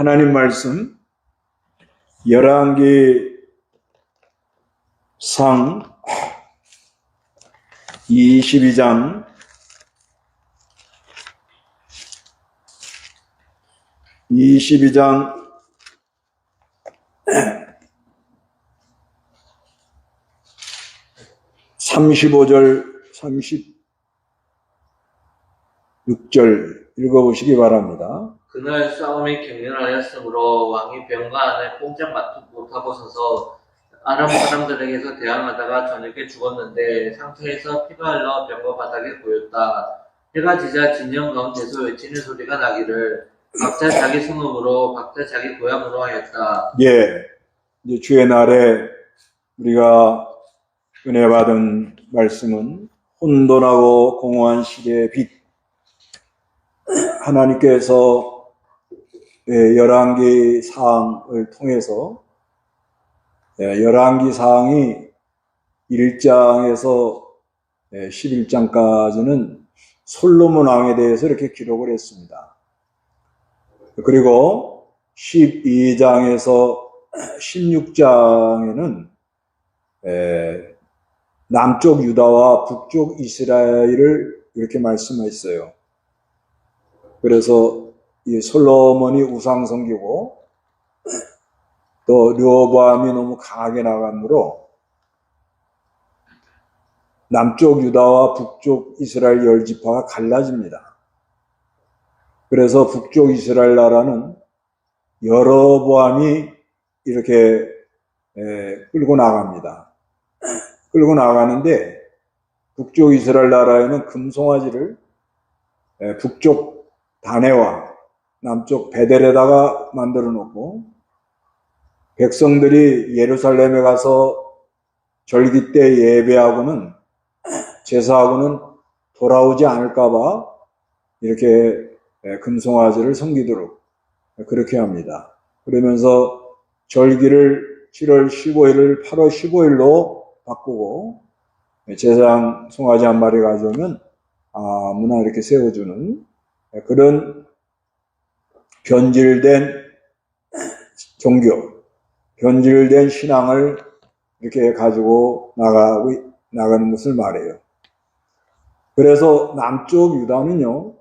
하나님 말씀 열왕기상 22장 35절 36절 읽어보시기 바랍니다. 그날 싸움이 격렬하였으므로 왕이 병가 안에 꼼짝 못하고 서서 아람 사람들에게서 대항하다가 저녁에 죽었는데 상처에서 피가 흘러 병거 바닥에 보였다. 해가 지자 진영 가운데서 외치는 소리가 나기를 각자 자기 성읍으로 각자 자기 고향으로 하였다. 이제 주의 날에 우리가 은혜 받은 말씀은 혼돈하고 공허한 시대의 빛, 하나님께서 열왕기 사항을 통해서 열왕기 사항이 1장에서 11장까지는 솔로몬 왕에 대해서 이렇게 기록을 했습니다. 그리고 12장에서 16장에는 남쪽 유다와 북쪽 이스라엘을 이렇게 말씀했어요. 그래서 이 솔로몬이 우상 섬기고 또 르호보암이 너무 강하게 나가므로 남쪽 유다와 북쪽 이스라엘 열지파가 갈라집니다. 그래서 북쪽 이스라엘 나라는 여로보암이 이렇게 끌고 나갑니다. 끌고 나가는데 북쪽 이스라엘 나라에는 금송아지를 북쪽 다네와 남쪽 베델에다가 만들어 놓고 백성들이 예루살렘에 가서 절기 때 예배하고는 제사하고는 돌아오지 않을까봐 이렇게 금송아지를 섬기도록 그렇게 합니다. 그러면서 절기를 7월 15일을 8월 15일로 바꾸고 제사장 송아지 한 마리 가져오면 아무나 이렇게 세워주는 그런 변질된 종교, 변질된 신앙을 이렇게 가지고 나가는 것을 말해요. 그래서 남쪽 유다는요,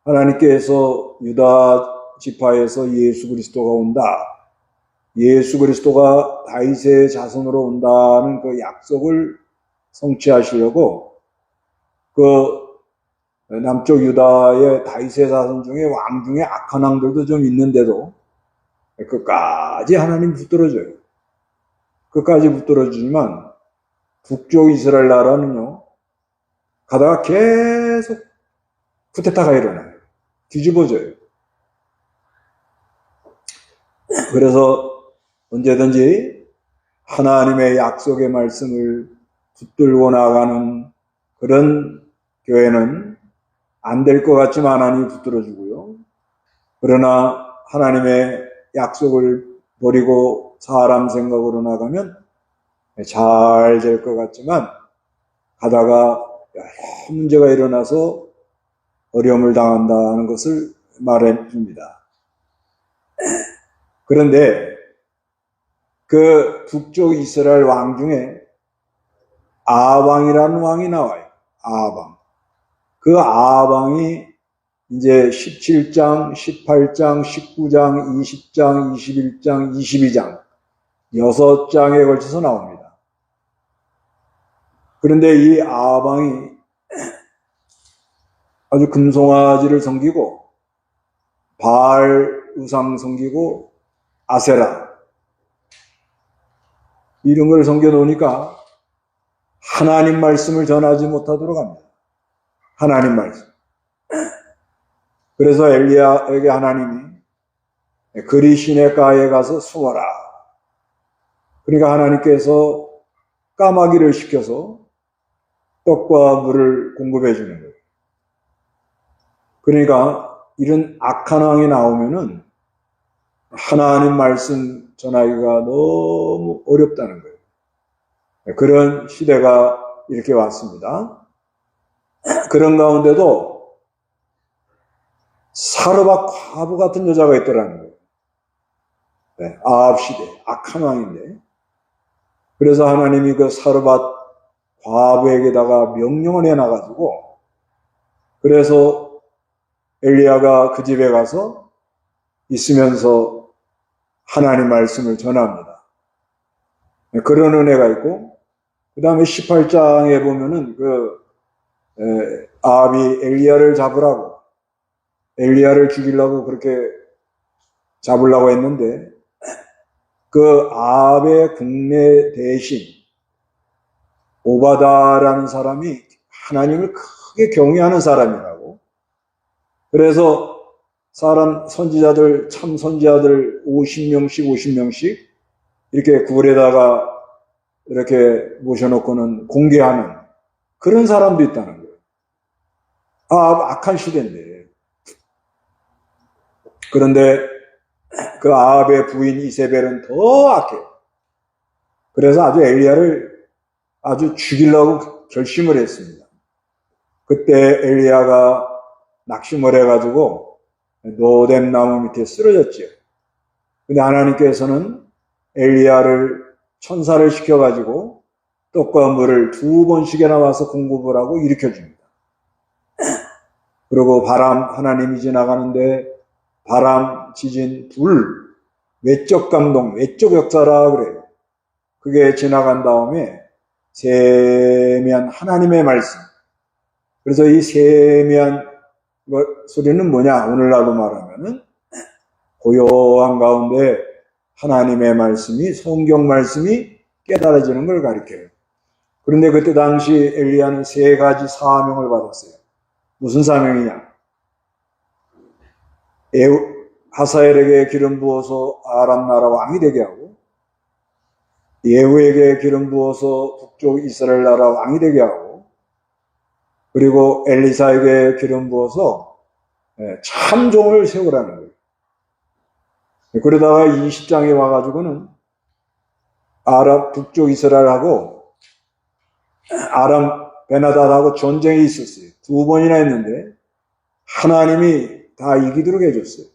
하나님께서 유다 지파에서 예수 그리스도가 온다, 예수 그리스도가 다윗의 자손으로 온다는 그 약속을 성취하시려고 그 남쪽 유다의 다윗의 자손 중에 왕 중에 악한 왕들도 좀 있는데도 끝까지 하나님 붙들어줘요. 끝까지 붙들어주지만 북쪽 이스라엘 나라는요, 가다가 계속 쿠데타가 일어나요. 뒤집어져요. 그래서 언제든지 하나님의 약속의 말씀을 붙들고 나가는 그런 교회는 안 될 것 같지만 하나님이 붙들어주고요. 그러나 하나님의 약속을 버리고 사람 생각으로 나가면 잘 될 것 같지만 가다가 여러 문제가 일어나서 어려움을 당한다는 것을 말해 줍니다. 그런데 그 북쪽 이스라엘 왕 중에 아방이라는 왕이 나와요. 아방. 그 아방이 이제 17장, 18장, 19장, 20장, 21장, 22장 6장에 걸쳐서 나옵니다. 그런데 이 아방이 아주 금송아지를 섬기고 바알 우상 섬기고 아세라 이런 걸 섬겨 놓으니까 하나님 말씀을 전하지 못하도록 합니다. 하나님 말씀. 그래서 엘리야에게 하나님이 그리 시내가에 가서 숨어라. 그러니까 하나님께서 까마귀를 시켜서 떡과 물을 공급해 주는 거예요. 그러니까 이런 악한 왕이 나오면은 하나님 말씀 전하기가 너무 어렵다는 거예요. 그런 시대가 이렇게 왔습니다. 그런 가운데도 사르밧 과부 같은 여자가 있더라는 거예요. 네, 아합 시대, 악한 왕인데. 그래서 하나님이 그 사르밧 과부에게다가 명령을 해놔가지고, 그래서 엘리야가 그 집에 가서 있으면서 하나님 말씀을 전합니다. 네, 그런 은혜가 있고, 그 다음에 18장에 보면은 아합이 엘리야를 잡으라고, 엘리야를 죽이려고 그렇게 잡으려고 했는데, 그 아합의 국내 대신 오바다라는 사람이 하나님을 크게 경외하는 사람이라고. 그래서 선지자들, 참 선지자들 50명씩 이렇게 굴에다가 이렇게 모셔놓고는 공개하는 그런 사람도 있다는 거예요. 악한 시대인데. 그런데 그 아합의 부인 이세벨은 더 악해요. 그래서 아주 엘리야를 아주 죽이려고 결심을 했습니다. 그때 엘리야가 낙심을 해가지고 노뎀 나무 밑에 쓰러졌죠. 근데 하나님께서는 엘리야를 천사를 시켜가지고 떡과 물을 2번씩이나 와서 공급을 하고 일으켜줍니다. 그리고 하나님이 지나가는데 바람, 지진, 불, 외적 감동, 외적 역사라 그래요. 그게 지나간 다음에 세미한 하나님의 말씀. 그래서 이 세미한 소리는 뭐냐? 오늘날로 말하면은 고요한 가운데 하나님의 말씀이, 성경 말씀이 깨달아지는 걸 가리켜요. 그런데 그때 당시 엘리야는 3가지 사명을 받았어요. 무슨 사명이냐? 하사엘에게 기름 부어서 아람 나라 왕이 되게 하고, 예후에게 기름 부어서 북쪽 이스라엘 나라 왕이 되게 하고, 그리고 엘리사에게 기름 부어서 참종을 세우라는 거예요. 그러다가 20장에 와가지고는 북쪽 이스라엘하고 아람 베나닷하고 전쟁이 있었어요. 2번이나 했는데 하나님이 다 이기도록 해줬어요.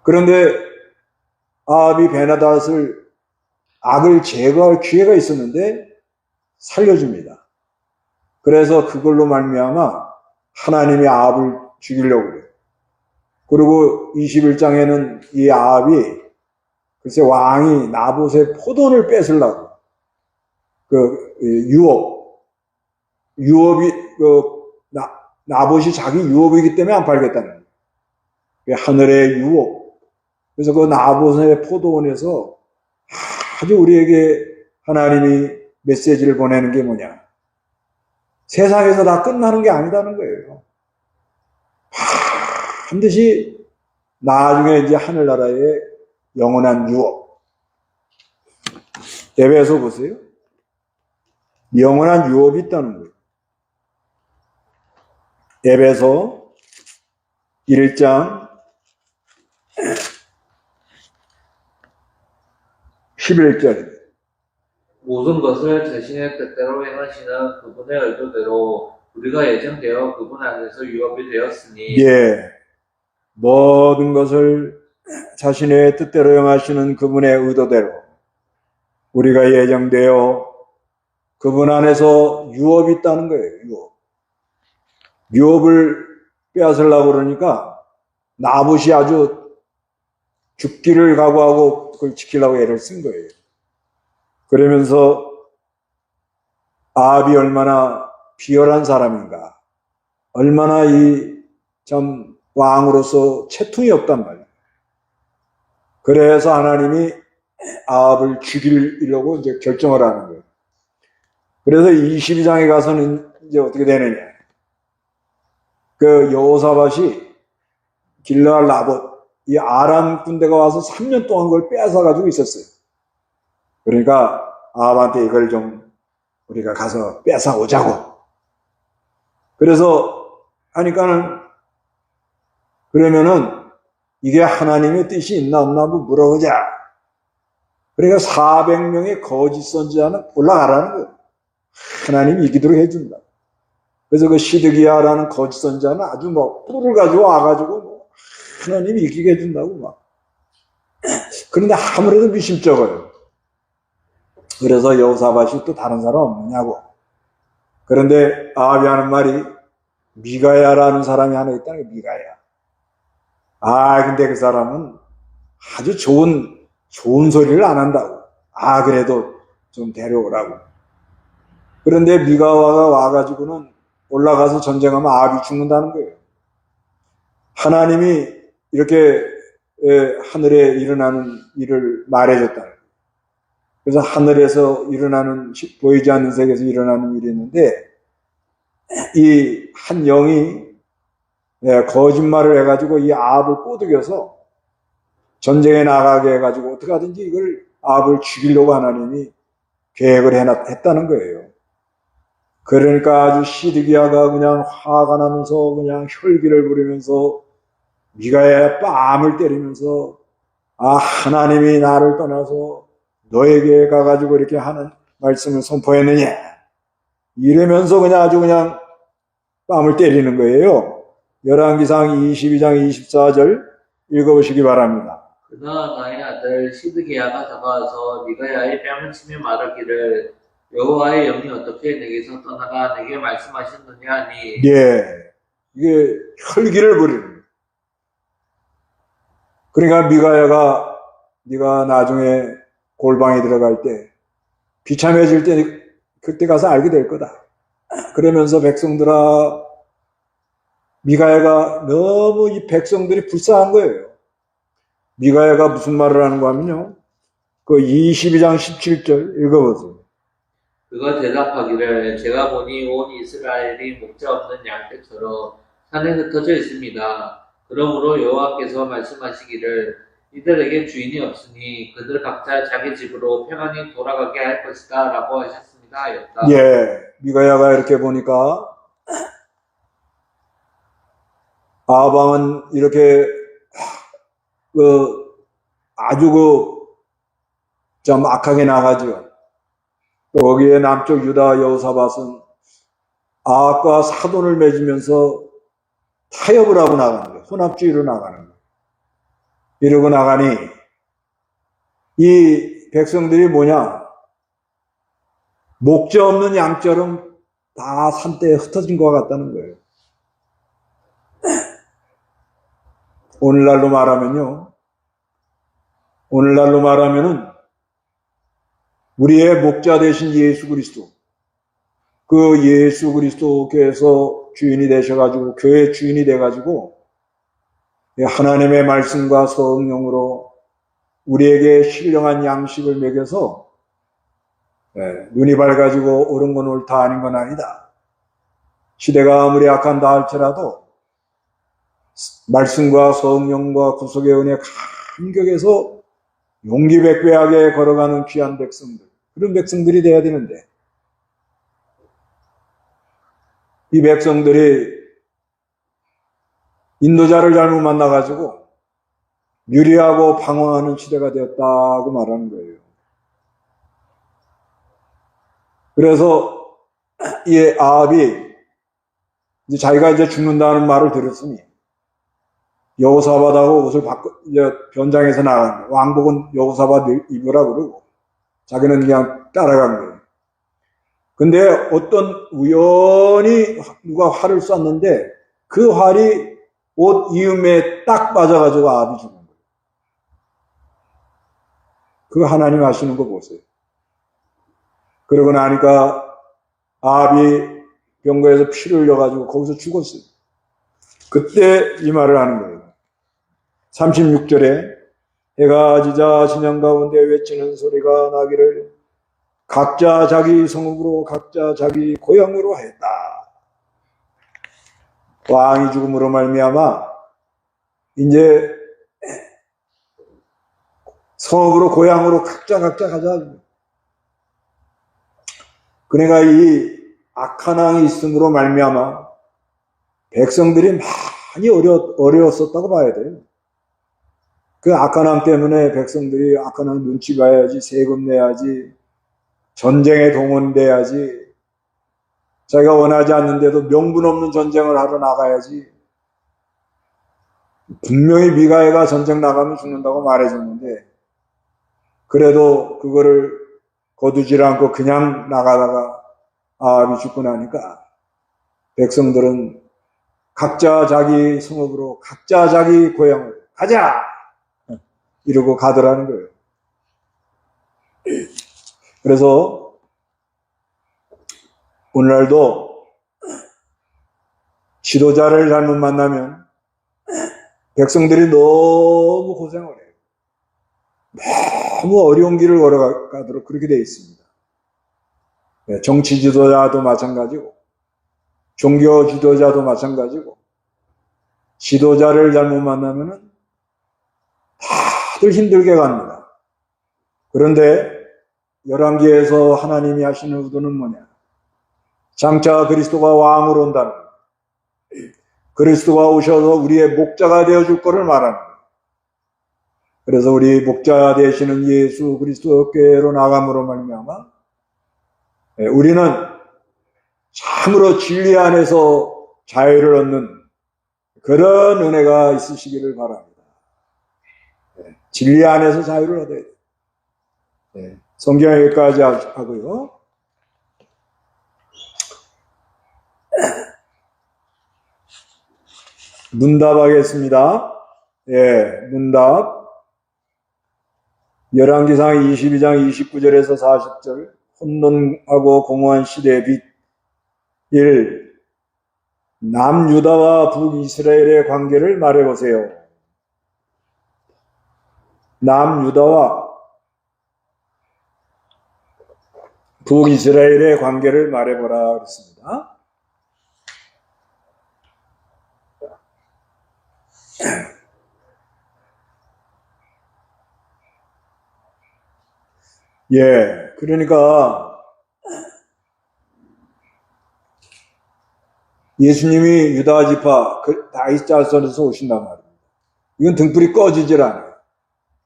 그런데 아합이 베나닷을 악을 제거할 기회가 있었는데 살려줍니다. 그래서 그걸로 말미암아 하나님이 아합을 죽이려고 그래요. 그리고 21장에는 이 아합이 글쎄 왕이 나봇의 포도를 뺏으려고 유업이 나봇이 자기 유업이기 때문에 안 팔겠다는 거예요. 하늘의 유업. 그래서 그 나봇의 포도원에서 아주 우리에게 하나님이 메시지를 보내는 게 뭐냐? 세상에서 다 끝나는 게 아니다는 거예요. 반드시 나중에 이제 하늘나라의 영원한 유업. 에베소 보세요. 영원한 유업이 있다는 거예요. 에베소 1장 11절입니다. 모든 것을 자신의 뜻대로 행하시는 그분의 의도대로 우리가 예정되어 그분 안에서 유업이 되었으니 예, 모든 것을 자신의 뜻대로 행하시는 그분의 의도대로 우리가 예정되어 그분 안에서 유업이 있다는 거예요. 유업을 빼앗으려고 그러니까 나봇이 아주 죽기를 각오하고 그걸 지키려고 애를 쓴 거예요. 그러면서 아합이 얼마나 비열한 사람인가, 얼마나 참 왕으로서 채통이 없단 말이에요. 그래서 하나님이 아합을 죽이려고 이제 결정을 하는 거예요. 그래서 22장에 가서는 이제 어떻게 되느냐. 그 여호사밧이 길르앗 나봇, 이 아람 군대가 와서 3년 동안 그걸 빼앗아가지고 있었어요. 그러니까 아합한테 이걸 좀 우리가 가서 뺏어오자고. 그래서 하니까는 그러면은 이게 하나님의 뜻이 있나 없나 한번 물어보자. 그러니까 400명의 거짓 선지자는 올라가라는 거예요. 하나님이 이기도록 해준다. 그래서 그 시드기야라는 거짓 선지자는 아주 뿔을 가지고 와가지고 하나님이 이기게 해준다고 막. 그런데 아무래도 미심쩍어요. 그래서 여호사밧이 또 다른 사람 없느냐고. 그런데 아합이 하는 말이 미가야라는 사람이 하나 있다는 게 미가야. 근데 그 사람은 아주 좋은 소리를 안 한다고. 그래도 좀 데려오라고. 그런데 미가와가 와가지고는 올라가서 전쟁하면 아합이 죽는다는 거예요. 하나님이 이렇게 하늘에 일어나는 일을 말해줬다는 거예요. 그래서 하늘에서 일어나는, 보이지 않는 세계에서 일어나는 일이 있는데, 이 한 영이 거짓말을 해가지고 이 아합을 꼬드겨서 전쟁에 나가게 해가지고 어떻게 하든지 이걸 아합을 죽이려고 하나님이 계획을 했다는 거예요. 그러니까 아주 시드기야가 그냥 화가 나면서 그냥 혈기를 부리면서 미가야의 뺨을 때리면서 하나님이 나를 떠나서 너에게 가가지고 이렇게 하는 말씀을 선포했느냐 이러면서 그냥 아주 그냥 뺨을 때리는 거예요. 열왕기상 22장 24절 읽어보시기 바랍니다. 그러나 나의 아들 시드기야가 다가와서 미가야의 뺨을 치며 말하기를 여호와의 영이 어떻게 내게서 떠나가 내게 말씀하셨느냐 하니 이게 혈기를 부리는 거예요. 그러니까 미가야가 네가 나중에 골방에 들어갈 때 비참해질 때 그때 가서 알게 될 거다. 그러면서 백성들아, 미가야가 너무 이 백성들이 불쌍한 거예요. 미가야가 무슨 말을 하는가 하면요. 그 22장 17절 읽어보세요. 그가 대답하기를 제가 보니 온 이스라엘이 목자 없는 양떼처럼 산에 흩어져 있습니다. 그러므로 여호와께서 말씀하시기를 이들에게 주인이 없으니 그들 각자 자기 집으로 평안히 돌아가게 할 것이다 라고 하셨습니다 하였다. 미가야가 이렇게 보니까 아방은 이렇게 아주 좀 악하게 나가죠. 거기에 남쪽 유다 여호사밧은 아합과 사돈을 맺으면서 타협을 하고 나가는 거예요. 혼합주의로 나가는 거예요. 이러고 나가니 이 백성들이 뭐냐? 목자 없는 양처럼 다 산대에 흩어진 것 같다는 거예요. 오늘날로 말하면은 우리의 목자 되신 예수 그리스도, 그 예수 그리스도께서 주인이 되셔가지고 교회 주인이 돼가지고 하나님의 말씀과 성령으로 우리에게 신령한 양식을 먹여서 눈이 밝아지고 옳은 건 옳다 아닌 건 아니다. 시대가 아무리 악한다 할지라도 말씀과 성령과 구속의 은혜 감격에서 용기백배하게 걸어가는 귀한 백성들, 그런 백성들이 돼야 되는데 이 백성들이 인도자를 잘못 만나가지고 유리하고 방황하는 시대가 되었다고 말하는 거예요. 그래서 이 아합이 자기가 이제 죽는다는 말을 들었으니 여호사밧하고 옷을 이제 변장해서 나간 거예요. 왕복은 여호사밧 입으라 그러고 자기는 그냥 따라간 거예요. 근데 어떤 우연히 누가 활을 쐈는데 그 활이 옷 이음에 딱 맞아가지고 아합이 죽은 거예요. 그거 하나님 하시는 거 보세요. 그러고 나니까 아합이 병거에서 피를 흘려가지고 거기서 죽었어요. 그때 이 말을 하는 거예요. 36절에 해가 지자 진영 가운데 외치는 소리가 나기를 각자 자기 성읍으로 각자 자기 고향으로 하였다. 왕이 죽음으로 말미암아 이제 성읍으로 고향으로 각자 가자. 그러니까 이 악한 왕이 있음으로 말미암아 백성들이 많이 어려웠었다고 봐야 돼요. 그 악한 왕 때문에 백성들이 악한 왕 눈치 봐야지, 세금 내야지, 전쟁에 동원돼야지, 자기가 원하지 않는데도 명분 없는 전쟁을 하러 나가야지. 분명히 미가야가 전쟁 나가면 죽는다고 말해줬는데 그래도 그거를 거두질 않고 그냥 나가다가 아합이 죽고 나니까 백성들은 각자 자기 성읍으로 각자 자기 고향으로 가자 이러고 가더라는 거예요. 그래서 오늘날도 지도자를 잘못 만나면 백성들이 너무 고생을 해요. 너무 어려운 길을 걸어가도록 그렇게 되어 있습니다. 정치 지도자도 마찬가지고 종교 지도자도 마찬가지고 지도자를 잘못 만나면 다들 힘들게 갑니다. 그런데 열왕기에서 하나님이 하시는 의도는 뭐냐? 장차 그리스도가 왕으로 온다는 거예요. 그리스도가 오셔서 우리의 목자가 되어줄 것을 말하는 거예요. 그래서 우리 목자 되시는 예수 그리스도께로 나감으로 말미암아 우리는 참으로 진리 안에서 자유를 얻는 그런 은혜가 있으시기를 바랍니다. 진리 안에서 자유를 얻어야 돼요. 성경 여기까지 하고요. 문답하겠습니다. 문답. 열왕기상 22장 29절에서 40절. 혼돈하고 공허한 시대의 빛. 1. 남유다와 북이스라엘의 관계를 말해보세요. 남유다와 북이스라엘의 관계를 말해보라 그랬습니다. 그러니까 예수님이 유다 지파 다윗 자손에서 오신단 말입니다. 이건 등불이 꺼지질 않아요.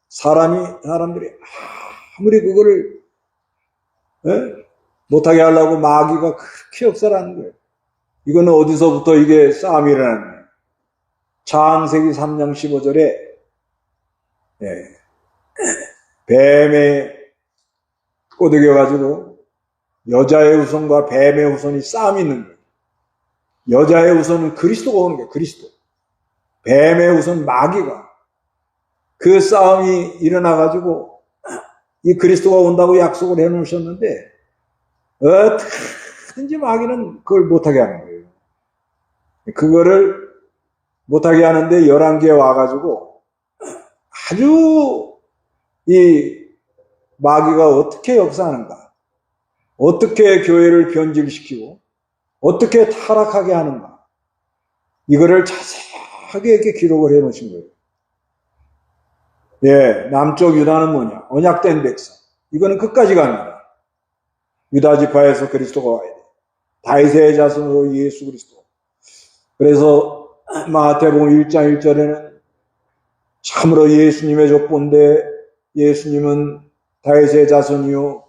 사람들이 아무리 그거를 못하게 하려고 마귀가 그렇게 역사를 거예요. 이거는 어디서부터 이게 싸움이 일어나는 거예요. 창세기 3장 15절에 뱀에 꼬드겨가지고 여자의 후손과 뱀의 후손이 싸움이 있는 거예요. 여자의 후손은 그리스도가 오는 거예요. 그리스도. 뱀의 후손 마귀가. 그 싸움이 일어나가지고 이 그리스도가 온다고 약속을 해놓으셨는데 어떻게든지 마귀는 그걸 못하게 하는 거예요. 그거를 못하게 하는데 열왕기에 와가지고 아주 이 마귀가 어떻게 역사하는가, 어떻게 교회를 변질시키고 어떻게 타락하게 하는가, 이거를 자세하게 이렇게 기록을 해놓으신 거예요. 남쪽 유다는 뭐냐? 언약된 백성. 이거는 끝까지 갑니다. 유다 지파에서 그리스도가 와야 돼. 다윗의 자손으로 예수 그리스도. 그래서 마태복음 1장 1절에는 참으로 예수님의 족보인데 예수님은 다윗의 자손이요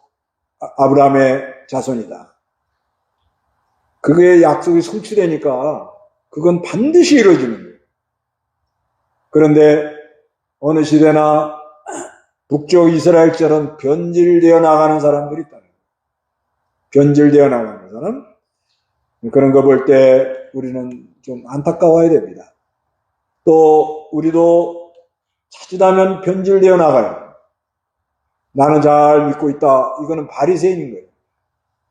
아브라함의 자손이다. 그게 약속이 성취되니까 그건 반드시 이루어지는 거예요. 그런데 어느 시대나 북쪽 이스라엘처럼 변질되어 나가는 사람들이 있다. 변질되어 나가는 사람. 그런 거 볼 때 우리는 좀 안타까워야 됩니다. 또 우리도 찾으다면 변질되어 나가요. 나는 잘 믿고 있다. 이거는 바리새인인 거예요.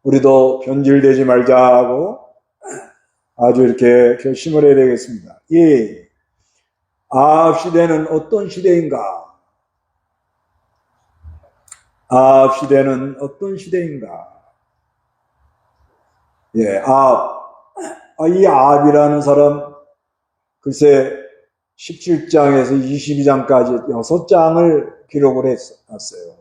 우리도 변질되지 말자고 아주 이렇게 결심을 해야 되겠습니다. 아합 시대는 어떤 시대인가? 아합 시대는 어떤 시대인가? 이 아합이라는 사람, 글쎄 17장에서 22장까지 6장을 기록을 했어요.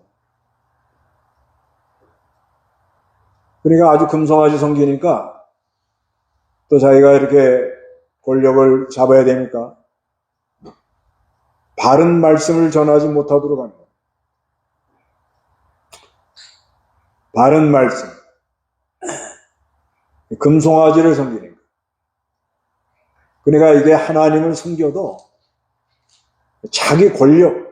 그러니까 아주 금송아지 성기니까 또 자기가 이렇게 권력을 잡아야 되니까 바른 말씀을 전하지 못하도록 합니다. 바른 말씀. 금송아지를 섬기는 거예요. 그러니까 이게 하나님을 섬겨도 자기 권력을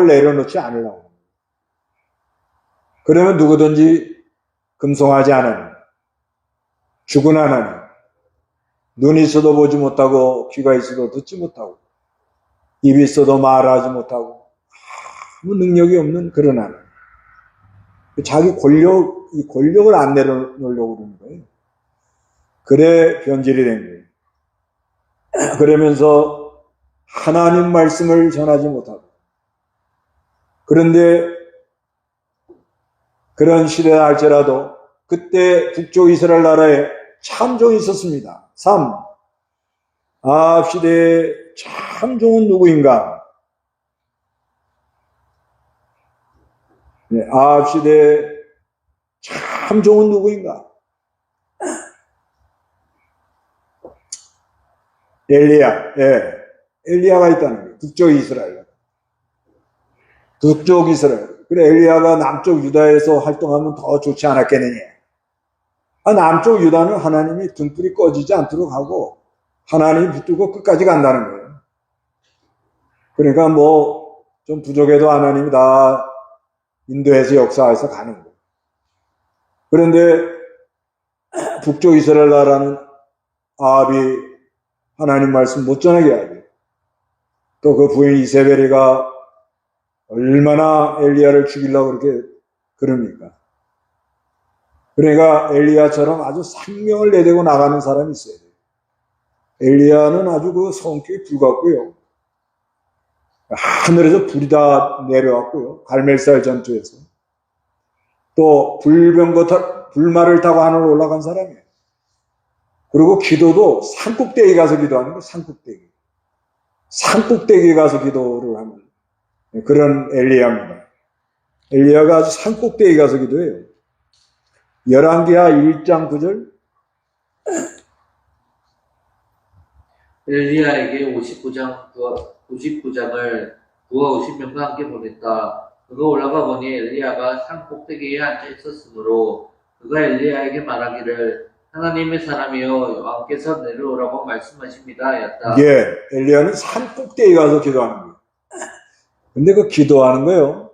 내려놓지 않으려고. 그러면 누구든지 금송하지 않으니, 죽은 하나님, 눈이 있어도 보지 못하고, 귀가 있어도 듣지 못하고, 입이 있어도 말하지 못하고, 아무 능력이 없는 그런 하나님. 자기 이 권력을 안 내려놓으려고 그러는 거예요. 그래 변질이 된 거예요. 그러면서 하나님 말씀을 전하지 못하고. 그런데 그런 시대다 할지라도 그때 북쪽 이스라엘 나라에 참종이 있었습니다. 3. 아합 시대의 참종은 누구인가? 네, 아합 시대의 참종은 누구인가? 엘리야, 예. 엘리야가 있다는 거예요. 북쪽 이스라엘. 북쪽 이스라엘. 그래, 엘리야가 남쪽 유다에서 활동하면 더 좋지 않았겠느냐. 남쪽 유다는 하나님이 등불이 꺼지지 않도록 하고, 하나님이 붙들고 끝까지 간다는 거예요. 그러니까 좀 부족해도 하나님이 다 인도에서 역사해서 가는 거예요. 그런데 북쪽 이스라엘 나라는 아합이 하나님 말씀 못 전하게 하죠. 또 그 부인 이세벨이가 얼마나 엘리야를 죽이려고 그렇게 그럽니까? 그러니까 엘리야처럼 아주 생명을 내대고 나가는 사람이 있어야 돼요. 엘리야는 아주 그 성격이 불같고요. 하늘에서 불이 다 내려왔고요. 갈멜살 전투에서. 또 불말을 타고 하늘로 올라간 사람이에요. 그리고 기도도 산꼭대기 가서 기도하는 거예요. 산꼭대기. 산꼭대기 가서 기도를 하는 그런 엘리야입니다. 엘리야가 아주 산꼭대기 가서 기도해요. 열왕기하 1장 9절. 엘리야에게 99장을 부하 50명과 함께 보냈다. 그가 올라가 보니 엘리야가 산 꼭대기에 앉아 있었으므로 그가 엘리야에게 말하기를 하나님의 사람이여 왕께서 내려오라고 말씀하십니다 하였다. 예, 엘리야는 산 꼭대기 가서 기도하는 거예요. 근데 그 기도하는 거예요.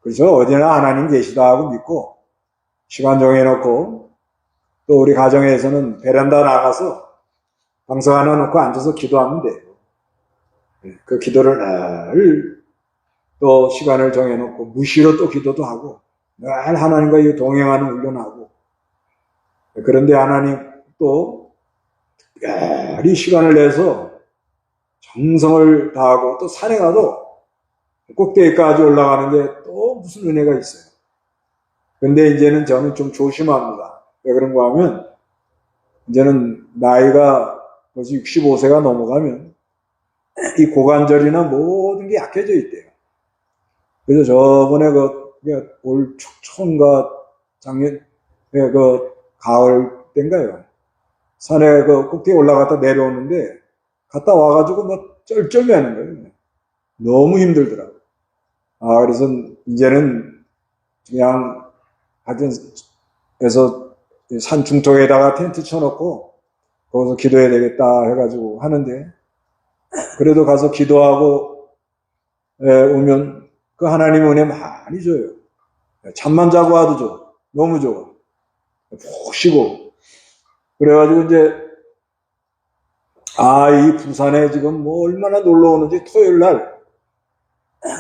그래서 어디나 하나님 계시다 하고 믿고 시간 정해놓고 또 우리 가정에서는 베란다 나가서 방석 하나 놓고 앉아서 기도하면 돼요. 그 기도를 늘 또 시간을 정해놓고 무시로 또 기도도 하고 늘 하나님과 동행하는 훈련하고 그런데 하나님 또 특별히 시간을 내서 정성을 다하고 또 산에 가도 꼭대기까지 올라가는 게 또 무슨 은혜가 있어요. 근데 이제는 저는 좀 조심합니다. 왜 그런가 하면 이제는 나이가 벌써 65세가 넘어가면 이 고관절이나 모든 게 약해져 있대요. 그래서 저번에 올 초인가 작년 가을 때인가요? 산에 꼭대기 올라갔다 내려오는데 갔다 와가지고 쩔쩔매는 거예요. 너무 힘들더라고요. 그래서 이제는 그냥 하여튼 해서 산 중턱에다가 텐트 쳐놓고 거기서 기도해야 되겠다 해가지고 하는데 그래도 가서 기도하고 오면 그 하나님 은혜 많이 줘요. 잠만 자고 와도 좋아. 너무 좋아. 푹 쉬고. 그래가지고 이제 이 부산에 지금 얼마나 놀러 오는지 토요일 날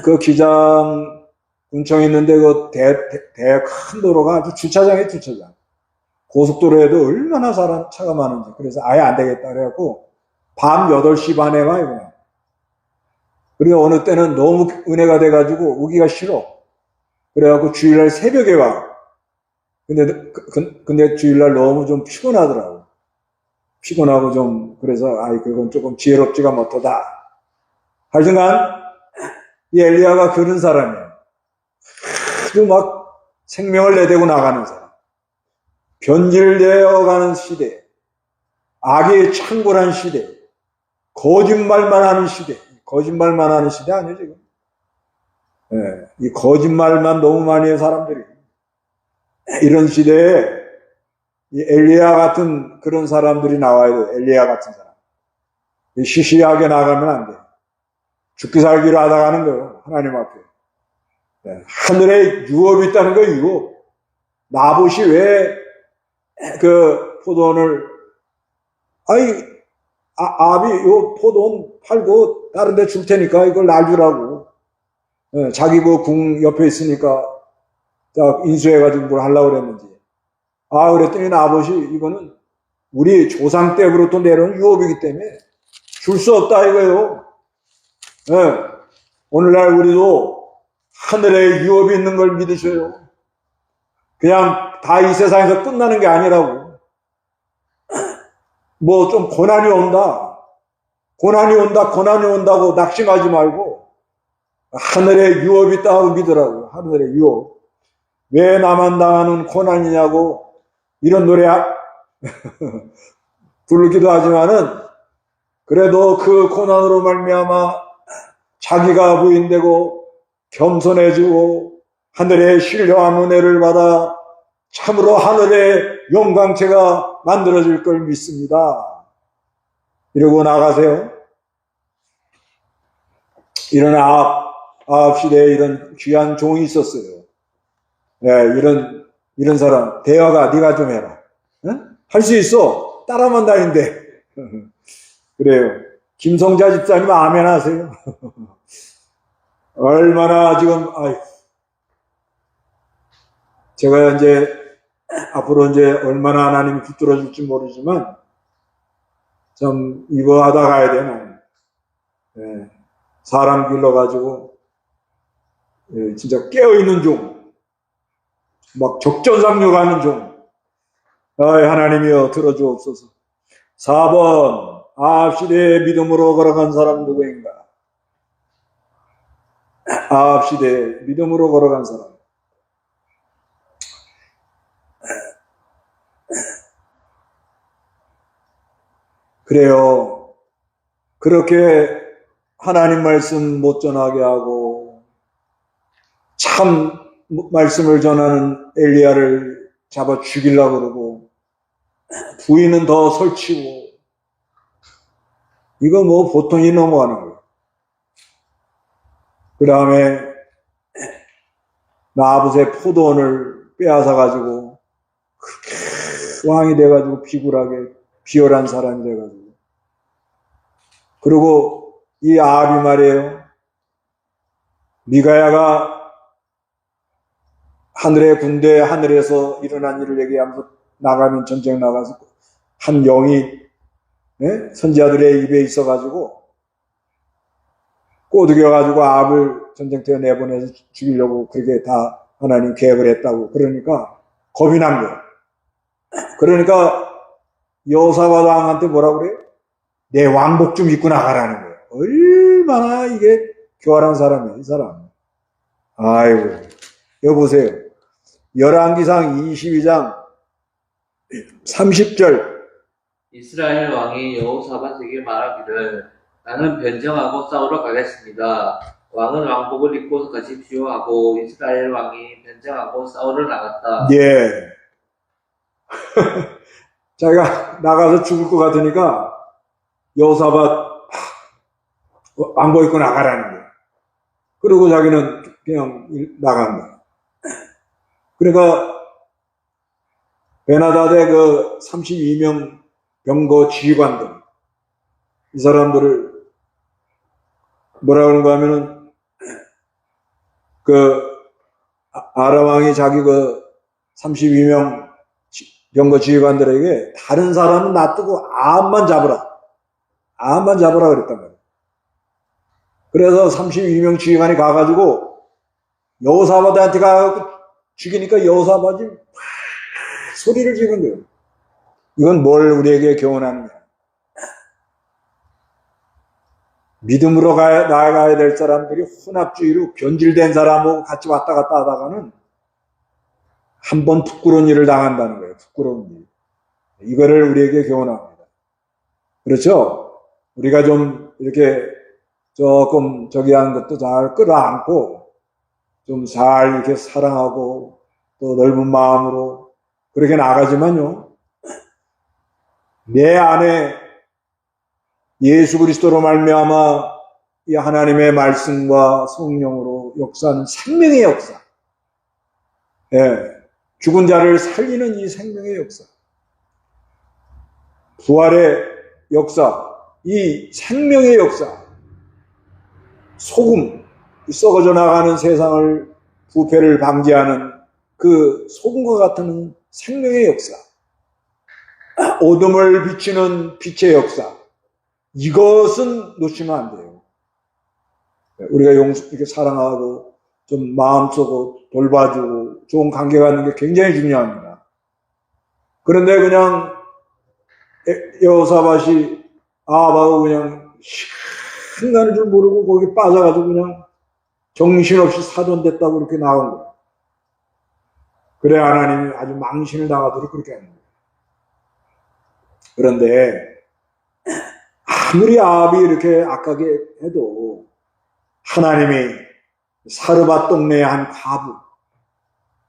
그 기장 군청 있는데 그 큰 도로가 아주 주차장에 주차장. 고속도로에도 얼마나 차가 많은지. 그래서 아예 안 되겠다 그래갖고 밤 8시 반에 와요, 그냥. 그리고 어느 때는 너무 은혜가 돼가지고 오기가 싫어. 그래갖고 주일날 새벽에 와. 근데 주일날 너무 좀 피곤하더라고. 피곤하고 그래서 그건 조금 지혜롭지가 못하다. 하여튼간 이 엘리야가 그런 사람이에요. 아주 생명을 내대고 나가는 사람. 변질되어 가는 시대. 악의 창궐한 시대. 거짓말만 하는 시대. 거짓말만 하는 시대 아니에요, 지금? 이 거짓말만 너무 많이 해요, 사람들이. 이런 시대에 이 엘리야 같은 그런 사람들이 나와야 돼요, 엘리야 같은 사람. 시시하게 나가면 안 돼. 죽기 살기로 하다 가는 거예요. 하나님 앞에. 네. 하늘에 유업이 있다는 거예요, 유업. 나봇이 왜 그 포도원을, 아비 요 포도원 팔고 다른 데 줄 테니까 이걸 날 주라고. 네. 자기 그 궁 옆에 있으니까 인수해가지고 뭘 하려고 그랬는지. 그랬더니 나봇이 이거는 우리 조상 때부터 내려온 유업이기 때문에 줄 수 없다 이거예요. 네. 오늘날 우리도 하늘에 유업이 있는 걸 믿으셔요. 그냥 다 이 세상에서 끝나는 게 아니라고. 뭐 좀 고난이 온다고 낙심하지 말고 하늘에 유업이 있다고 믿으라고. 하늘에 유업. 왜 나만 당하는 고난이냐고 이런 노래 부르기도 하지만은 그래도 그 고난으로 말미암아 자기가 부인되고 겸손해지고 하늘의 신령한 은혜를 받아 참으로 하늘의 영광체가 만들어질 걸 믿습니다. 이러고 나가세요. 이런 아합 시대에 이런 귀한 종이 있었어요. 네, 이런 사람 대화가 네가 좀 해라. 할 수 있어. 따라만 다닌대. 그래요. 김성자 집사님 아멘 하세요. 얼마나 지금 제가 앞으로 얼마나 하나님이 붙들어 줄지 모르지만 좀 이거 하다 가야 돼 나는. 네. 사람 길러가지고 진짜 깨어있는 종, 막 적전상륙하는 종. 하나님이여 들어주옵소서. 4번 아합 시대에 믿음으로 걸어간 사람 누구인가? 아합 시대에 믿음으로 걸어간 사람. 그래요. 그렇게 하나님 말씀 못 전하게 하고 참 말씀을 전하는 엘리야를 잡아 죽이려고 그러고 부인은 더 설치고 이거 뭐 보통이 넘어가는 거예요. 그 다음에 나봇의 포도원을 빼앗아 가지고 왕이 돼가지고 비열한 사람이 돼가지고 그리고 이 아합이 말이에요. 미가야가 하늘의 군대 하늘에서 일어난 일을 얘기하면서 나가면 전쟁 나가서 한 영이 선지자들의 입에 있어가지고 꼬드겨가지고 아합을 전쟁터에 내보내서 죽이려고 그렇게 다 하나님 계획을 했다고. 그러니까 겁이 난 거예요. 그러니까 여호사밧 왕한테 뭐라고 그래요? 내 왕복 좀 입고 나가라는 거예요. 얼마나 이게 교활한 사람이에요, 이 사람. 아이고, 여보세요. 열왕기상 22장 30절. 이스라엘 왕이 여호사밧에게 말하기를 나는 변정하고 싸우러 가겠습니다. 왕은 왕복을 입고 가십시오 하고 이스라엘 왕이 변정하고 싸우러 나갔다. 예. 자기가 나가서 죽을 것 같으니까 여호사밧 왕복 입고 나가라는 거예요. 그리고 자기는 그냥 나간 거예요. 그러니까 베나다드의 그 32명 병거 지휘관들, 이 사람들을 뭐라 그런가 하면은 그 아람 왕이 자기 그 32명 병거 지휘관들에게 다른 사람은 놔두고 아합만 잡으라 그랬단 말이에요. 그래서 32명 지휘관이 가가지고 여호사밧한테 가서 죽이니까 여호사밧이 소리를 지른 거예요. 이건 뭘 우리에게 교훈하느냐? 믿음으로 나아가야 될 사람들이 혼합주의로 변질된 사람하고 같이 왔다 갔다 하다가는 한 번 부끄러운 일을 당한다는 거예요. 부끄러운 일. 이거를 우리에게 교훈합니다. 그렇죠? 우리가 좀 이렇게 조금 저기 하는 것도 잘 끌어안고 좀 잘 이렇게 사랑하고 또 넓은 마음으로 그렇게 나가지만요. 내 안에 예수 그리스도로 말미암아 이 하나님의 말씀과 성령으로 역사하는 생명의 역사. 예, 죽은 자를 살리는 이 생명의 역사. 부활의 역사, 이 생명의 역사. 소금, 썩어져 나가는 세상을 부패를 방지하는 그 소금과 같은 생명의 역사. 어둠을 비추는 빛의 역사. 이것은 놓치면 안 돼요. 우리가 이렇게 사랑하고 좀 마음 쓰고 돌봐주고 좋은 관계 갖는 게 굉장히 중요합니다. 그런데 그냥 여호사밧이 아합하고 그냥 시간을 줄 모르고 거기 빠져가지고 그냥 정신없이 사돈됐다고 그렇게 나온 거예요. 그래 하나님이 아주 망신을 당하도록 그렇게 하는 거예요. 그런데 아무리 아합이 이렇게 악하게 해도 하나님이 사르밧 동네의 한 과부,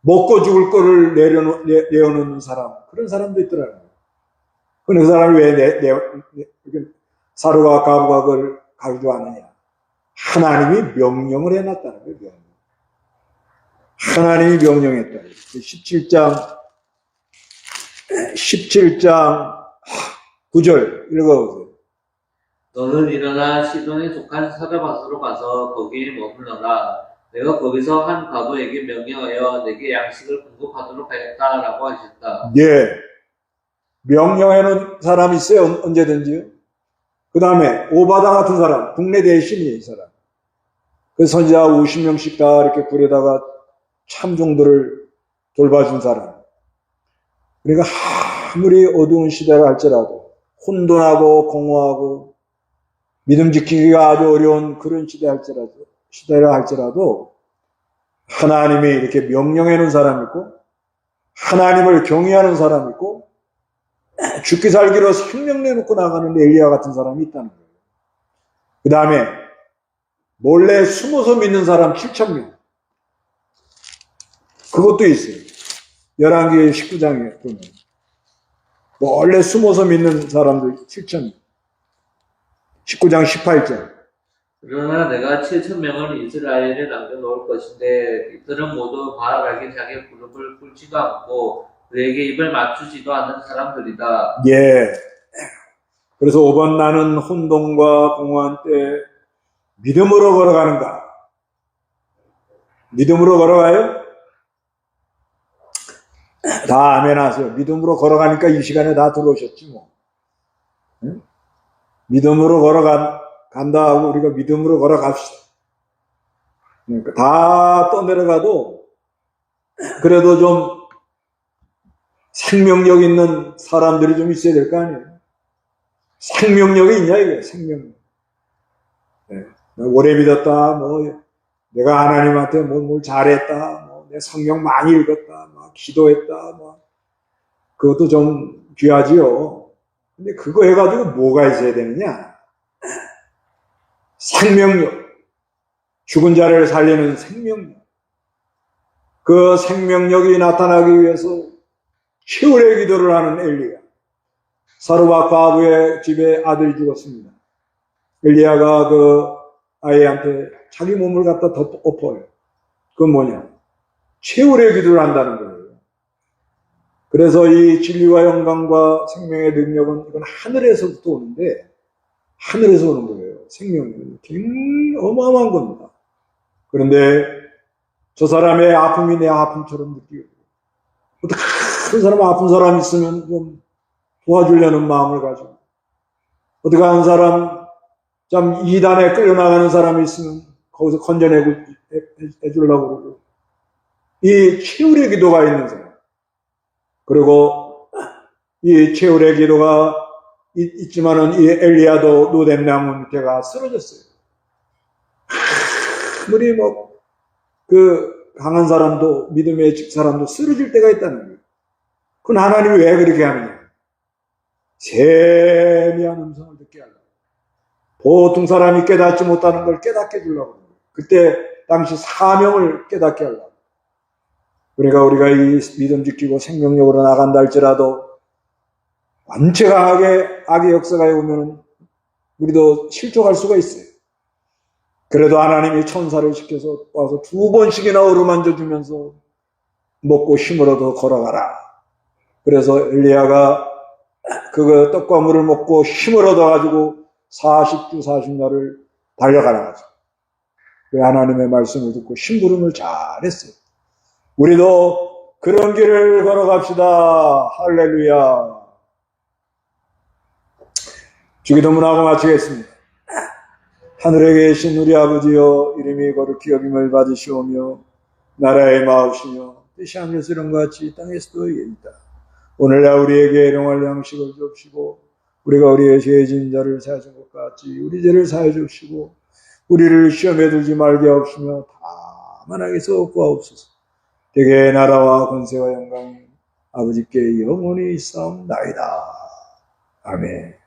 먹고 죽을 거를 내어놓는 사람, 그런 사람도 있더라고요. 근데 그 사람이 왜 사르밧 과부가 그걸 가져왔느냐? 하나님이 명령을 해놨다는 거예요. 명령. 하나님이 명령했다. 17장 9절 읽어보세요. 너는 일어나 시돈에 속한 사르밧으로 가서 거기에 머물러라. 내가 거기서 한 과부에게 명령하여 내게 양식을 공급하도록 하였다라고 하셨다. 예. 명령해놓은 사람이 있어요. 언제든지요. 그 다음에 오바당 같은 사람, 국내 대신이에요. 이 사람. 그 선지자 50명씩 다 이렇게 부려다가 참종들을 돌봐준 사람. 그러니까 아무리 어두운 시대가 할지라도 혼돈하고 공허하고 믿음 지키기가 아주 어려운 그런 시대라 할지라도 하나님이 이렇게 명령해 놓은 사람이 있고 하나님을 경외하는 사람이 있고 죽기 살기로 생명 내놓고 나가는 엘리야 같은 사람이 있다는 거예요. 그 다음에 몰래 숨어서 믿는 사람 7,000명. 그것도 있어요. 열왕기 19장에 보면 몰래 숨어서 믿는 사람들 7,000명. 19장 18절. 그러나 내가 7,000명을 이스라엘에 남겨놓을 것인데 이들은 모두 바알에게 자기 무릎을 꿇지도 않고 그에게 입을 맞추지도 않는 사람들이다. 예. 그래서 5번 나는 혼돈과 공허한 때 믿음으로 걸어가는가? 믿음으로 걸어가요? 다 아멘 하세요. 믿음으로 걸어가니까 이 시간에 다 들어오셨지 뭐. 응? 믿음으로 걸어간다 하고 우리가 믿음으로 걸어갑시다. 그러니까 다 떠내려가도 그래도 좀 생명력 있는 사람들이 좀 있어야 될 거 아니에요. 생명력이 있냐 이게 생명력. 네. 오래 믿었다. 뭐 내가 하나님한테 뭘 잘했다. 뭐 내 성경 많이 읽었다. 막 기도했다. 뭐 그것도 좀 귀하지요. 근데 그거 해가지고 뭐가 있어야 되느냐? 생명력. 죽은 자를 살리는 생명력. 그 생명력이 나타나기 위해서 최후의 기도를 하는 엘리야. 사르밧 과부의 집에 아들이 죽었습니다. 엘리야가 그 아이한테 자기 몸을 갖다 엎어요. 그건 뭐냐? 최후의 기도를 한다는 거예요. 그래서 이 진리와 영광과 생명의 능력은 이건 하늘에서부터 오는데 하늘에서 오는 거예요. 생명력은 굉장히 어마어마한 겁니다. 그런데 저 사람의 아픔이 내 아픔처럼 느끼고 어떻게 큰 사람 아픈 사람 있으면 좀 도와주려는 마음을 가지고 어떻게 한 사람 참 이단에 끌려나가는 사람이 있으면 거기서 건져내고 해주려고 그러고 이 최후의 기도가 있는 사람 그리고 이 최후의 기도가 있지만은 이 엘리야도 노뎀 나무 밑에가 쓰러졌어요. 아무리 뭐 그 강한 사람도 믿음의 사람도 쓰러질 때가 있다는 거예요. 그건 하나님이 왜 그렇게 하느냐? 세미한 음성을 듣게 하려고. 보통 사람이 깨닫지 못하는 걸 깨닫게 해주려고. 그때 당시 사명을 깨닫게 하려고. 그러니까 우리가 이 믿음 지키고 생명력으로 나간다 할지라도 원체 강하게 악의 역사가 오면은 우리도 실족할 수가 있어요. 그래도 하나님이 천사를 시켜서 와서 2번씩이나 어루만져 주면서 먹고 힘을 얻어 걸어가라. 그래서 엘리야가 그 떡과 물을 먹고 힘을 얻어가지고 40주 40날을 달려가는 거죠. 그 하나님의 말씀을 듣고 심부름을 잘했어요. 우리도 그런 길을 걸어갑시다. 할렐루야. 주기도문하고 마치겠습니다. 하늘에 계신 우리 아버지여, 이름이 거룩히 여김을 받으시오며 나라의 마옵시며 뜻이 하늘에서 이런 것 같이 땅에서도 이이다. 오늘날 우리에게 일용할 양식을 주옵시고 우리가 우리의 죄 지은 자를 사하신 것 같이 우리 죄를 사해 주시고 우리를 시험에 들지 말게 하옵시며 다만 악에서 구하옵소서. 대개 나라와 권세와 영광이 아버지께 영원히 있사옵나이다. 아멘.